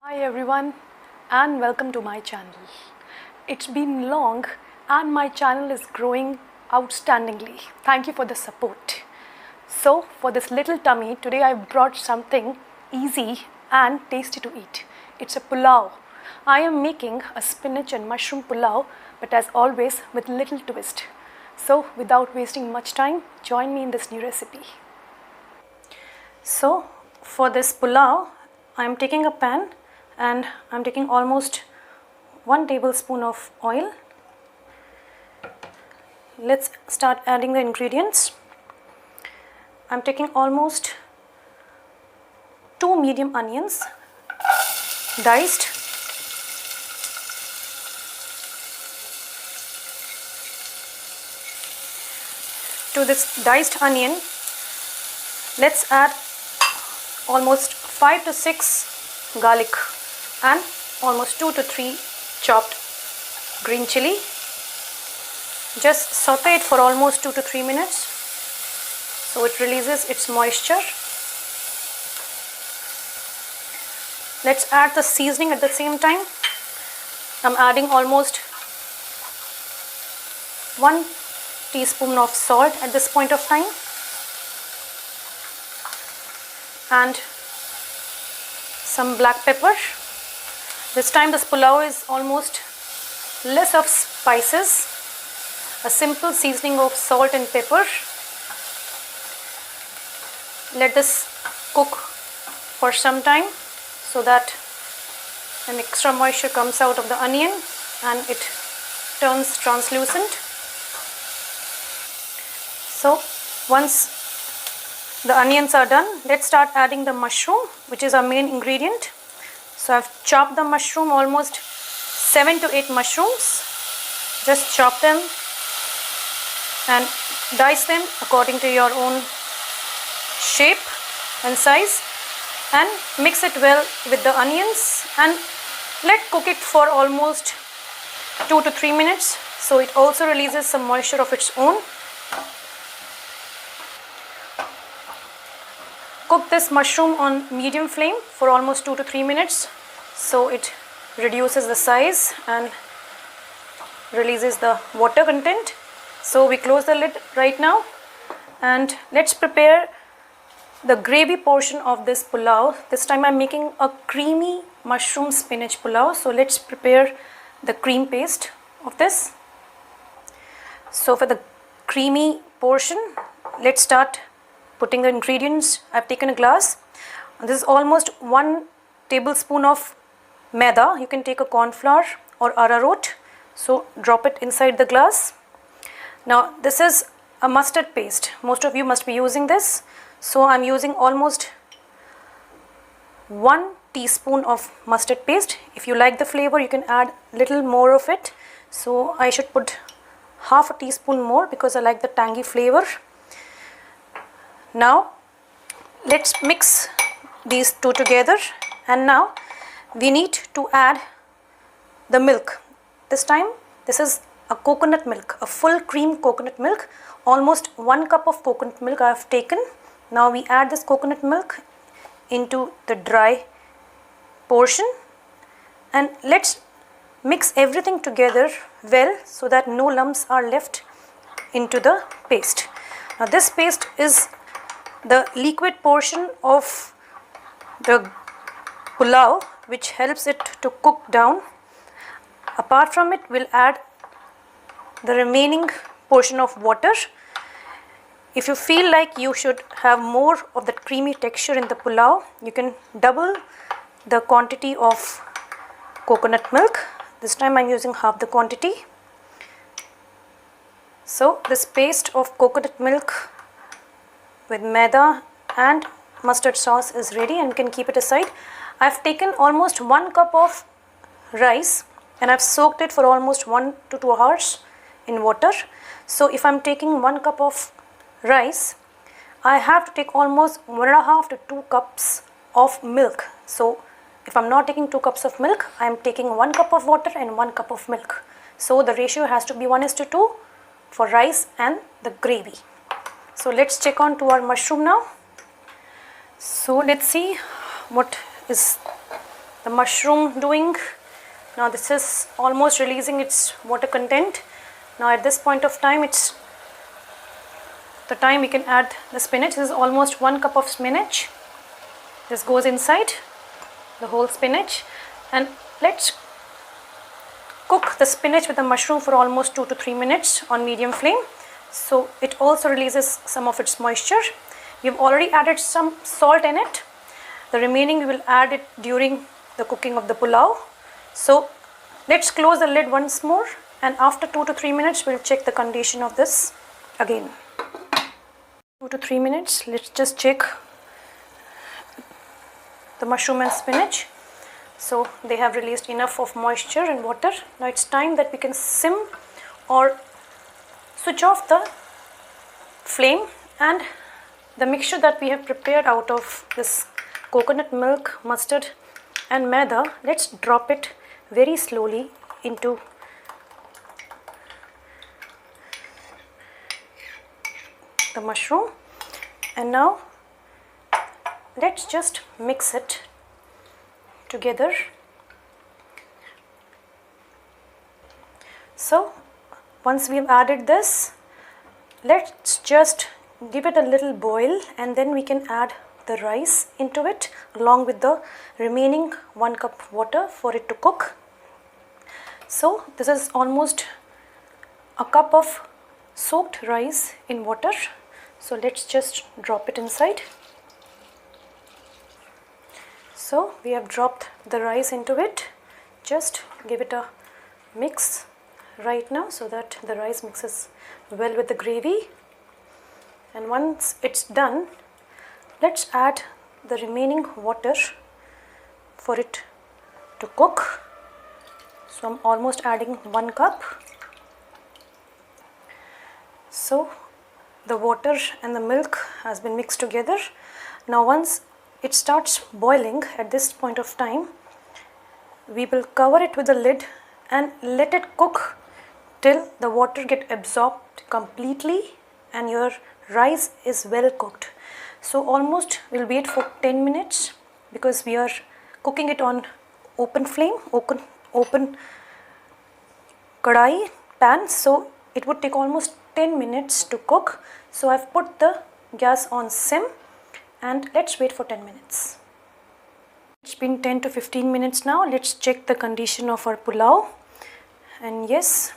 Hi everyone and welcome to my channel. It's been long and my channel is growing outstandingly. Thank you for the support. So for this little tummy, today I brought something easy and tasty to eat. It's a pulao. I am making a spinach and mushroom pulao, but as always with little twist. So without wasting much time, join me in this new recipe. So for this pulao, I am taking a pan and I am taking almost 1 tablespoon of oil. Let's start adding the ingredients. I am taking almost 2 medium onions diced. To this diced onion, let's add almost 5 to 6 garlic and almost 2 to 3 chopped green chili. Just saute it for almost 2 to 3 minutes so it releases its moisture. Let's add the seasoning at the same time. I'm adding almost 1 teaspoon of salt at this point of time and some black pepper. This time this pulao is almost less of spices, a simple seasoning of salt and pepper. Let this cook for some time so that an extra moisture comes out of the onion and it turns translucent. So once the onions are done, let's start adding the mushroom, which is our main ingredient. So I've chopped the mushroom, almost 7 to 8 mushrooms. Just chop them and dice them according to your own shape and size and mix it well with the onions and let cook it for almost 2 to 3 minutes so it also releases some moisture of its own. Cook this mushroom on medium flame for almost 2 to 3 minutes so it reduces the size and releases the water content. So we close the lid right now and let's prepare the gravy portion of this pulao. This time I'm making a creamy mushroom spinach pulao. So let's prepare the cream paste of this. So for the creamy portion, let's start putting the ingredients. I've taken a glass. This is almost 1 tablespoon of maida. You can take a corn flour or arrowroot. So drop it inside the glass. Now this is a mustard paste. Most of you must be using this. So I'm using almost 1 teaspoon of mustard paste. If you like the flavor, you can add little more of it. So I should put half a teaspoon more because I like the tangy flavor. Now let's mix these two together and now we need to add the milk. This time this is a coconut milk, a full cream coconut milk. Almost 1 cup of coconut milk I have taken. Now we add this coconut milk into the dry portion and let's mix everything together well so that no lumps are left into the paste. Now this paste is the liquid portion of the pulao which helps it to cook down. Apart from it, we'll add the remaining portion of water. If you feel like you should have more of that creamy texture in the pulao, you can double the quantity of coconut milk. This time I'm using half the quantity. So this paste of coconut milk with maida and mustard sauce is ready and you can keep it aside. I've taken almost 1 cup of rice and I've soaked it for almost 1 to 2 hours in water. So if I'm taking 1 cup of rice, I have to take almost 1.5 to 2 cups of milk. So if I'm not taking 2 cups of milk, I am taking 1 cup of water and 1 cup of milk. So the ratio has to be 1:2 for rice and the gravy. So let's check on to our mushroom now. So let's see what is the mushroom doing? Now this is almost releasing its water content. Now at this point of time, it's the time we can add the spinach. This is almost 1 cup of spinach. This goes inside the whole spinach, and let's cook the spinach with the mushroom for almost 2 to 3 minutes on medium flame, so it also releases some of its moisture. We've already added some salt in it. The remaining we will add it during the cooking of the pulao. So let's close the lid once more, and after 2 to 3 minutes we'll check the condition of this again. 2 to 3 minutes, let's just check the mushroom and spinach. So they have released enough of moisture and water. Now it's time that we can sim or switch off the flame, and the mixture that we have prepared out of this coconut milk, mustard and maida, let's drop it very slowly into the mushroom, and now let's just mix it together. So once we have added this, let's just give it a little boil, and then we can add the rice into it along with the remaining 1 cup water for it to cook. So this is almost a cup of soaked rice in water. So let's just drop it inside. So we have dropped the rice into it. Just give it a mix right now so that the rice mixes well with the gravy. And once it's done, let's add the remaining water for it to cook. So I'm almost adding 1 cup. So the water and the milk has been mixed together. Now once it starts boiling, at this point of time, we will cover it with a lid and let it cook till the water get absorbed completely and your rice is well cooked. So almost we'll wait for 10 minutes because we are cooking it on open flame, open kadai pan. So it would take almost 10 minutes to cook. So I've put the gas on sim, and let's wait for 10 minutes. It's been 10 to 15 minutes now. Let's check the condition of our pulao. And yes,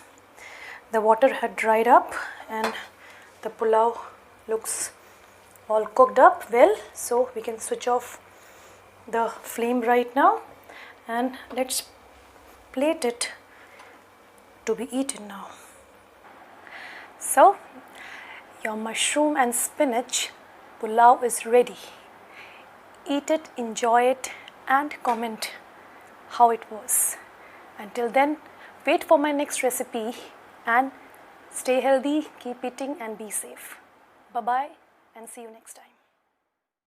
the water had dried up and the pulao looks all cooked up well. So we can switch off the flame right now, and let's plate it to be eaten now. So your mushroom and spinach pulao is ready. Eat it, enjoy it, and comment how it was. Until then, wait for my next recipe and stay healthy, keep eating and be safe. Bye-bye and see you next time.